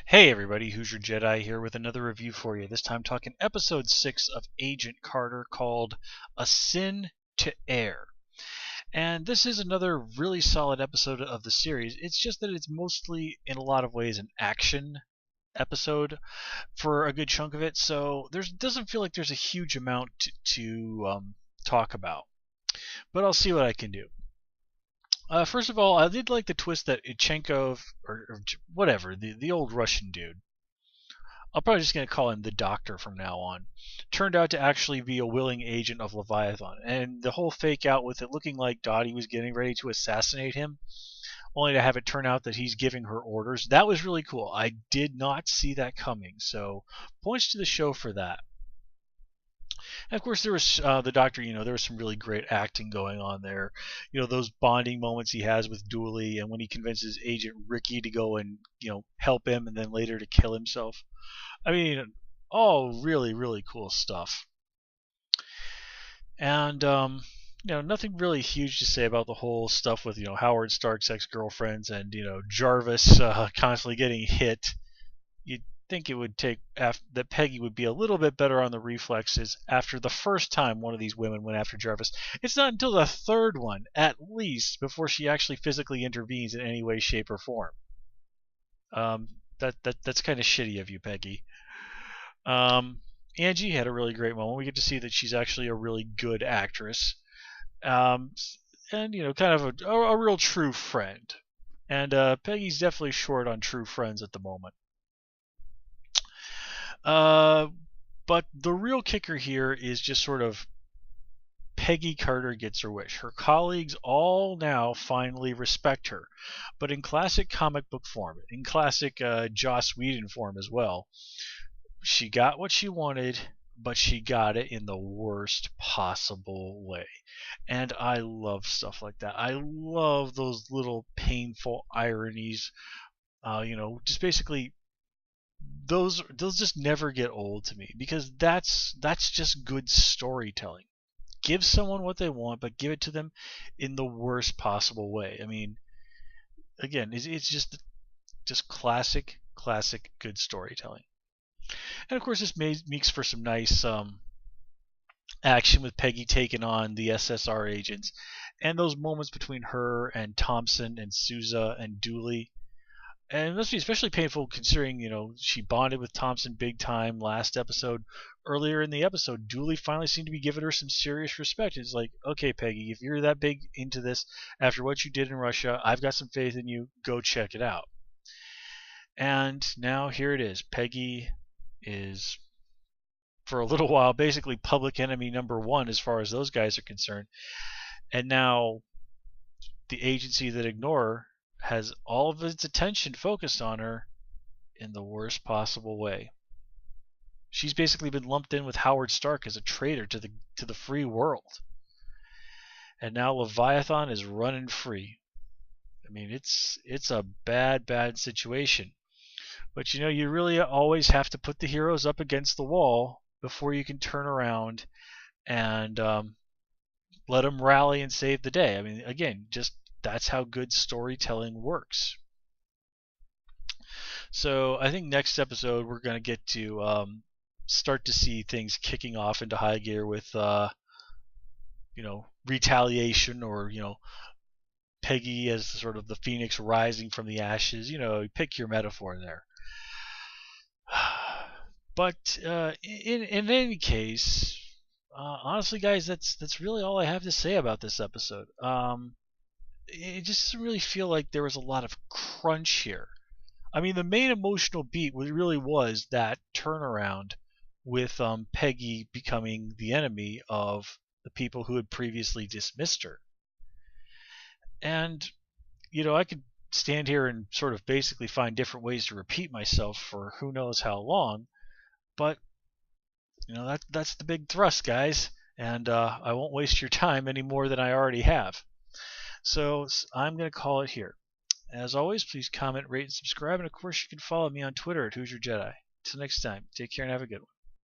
Hey everybody, Who's Your Jedi here with another review for you. This time talking episode 6 of Agent Carter called A Sin to Air. And this is another really solid episode of the series. It's just that it's mostly, in a lot of ways, an action episode for a good chunk of it. So there doesn't feel like there's a huge amount to talk about. But I'll see what I can do. First of all, I did like the twist that Ichenkov, or whatever, the old Russian dude, I'm probably just going to call him the Doctor from now on, turned out to actually be a willing agent of Leviathan. And the whole fake out with it looking like Dottie was getting ready to assassinate him, only to have it turn out that he's giving her orders, that was really cool. I did not see that coming, so points to the show for that. And of course, there was the Doctor. There was some really great acting going on there. Those bonding moments he has with Dooley, and when he convinces Agent Ricky to go and help him, and then later to kill himself. I mean, all really, really cool stuff. And nothing really huge to say about the whole stuff with Howard Stark's ex-girlfriends and Jarvis constantly getting hit. You'd think it would take that Peggy would be a little bit better on the reflexes after the first time one of these women went after Jarvis. It's not until the third one, at least, before she actually physically intervenes in any way, shape, or form. That's kind of shitty of you, Peggy. Angie had a really great moment. We get to see that she's actually a really good actress, and kind of a real true friend. And Peggy's definitely short on true friends at the moment. But the real kicker here is just sort of Peggy Carter gets her wish. Her colleagues all now finally respect her, but in classic comic book form, in classic Joss Whedon form as well. She got what she wanted, but she got it in the worst possible way. And I love stuff like that. I love those little painful ironies. Just basically those just never get old to me, because that's just good storytelling. Give someone what they want, but give it to them in the worst possible way. I mean, again, it's just classic good storytelling. And of course, this makes for some nice action with Peggy taking on the SSR agents, and those moments between her and Thompson and Sousa and Dooley. And it must be especially painful considering, she bonded with Thompson big time last episode. Earlier in the episode, Dooley finally seemed to be giving her some serious respect. It's like, okay, Peggy, if you're that big into this after what you did in Russia, I've got some faith in you. Go check it out. And now here it is. Peggy is, for a little while, basically public enemy number one as far as those guys are concerned. And now the agency that ignore her has all of its attention focused on her in the worst possible way. She's basically been lumped in with Howard Stark as a traitor to the free world. And now Leviathan is running free. I mean, it's a bad situation. But you really always have to put the heroes up against the wall before you can turn around and let them rally and save the day. I mean, again, just that's how good storytelling works. So I think next episode we're going to get to start to see things kicking off into high gear with retaliation, or Peggy as sort of the phoenix rising from the ashes. Pick your metaphor there. But in any case, honestly, guys, that's really all I have to say about this episode. It just doesn't really feel like there was a lot of crunch here. I mean, the main emotional beat really was that turnaround with Peggy becoming the enemy of the people who had previously dismissed her. And, I could stand here and sort of basically find different ways to repeat myself for who knows how long, but, that's the big thrust, guys, and I won't waste your time any more than I already have. So I'm going to call it here. As always, please comment, rate, and subscribe, and of course you can follow me on Twitter at Who's Your Jedi. Until next time, take care and have a good one.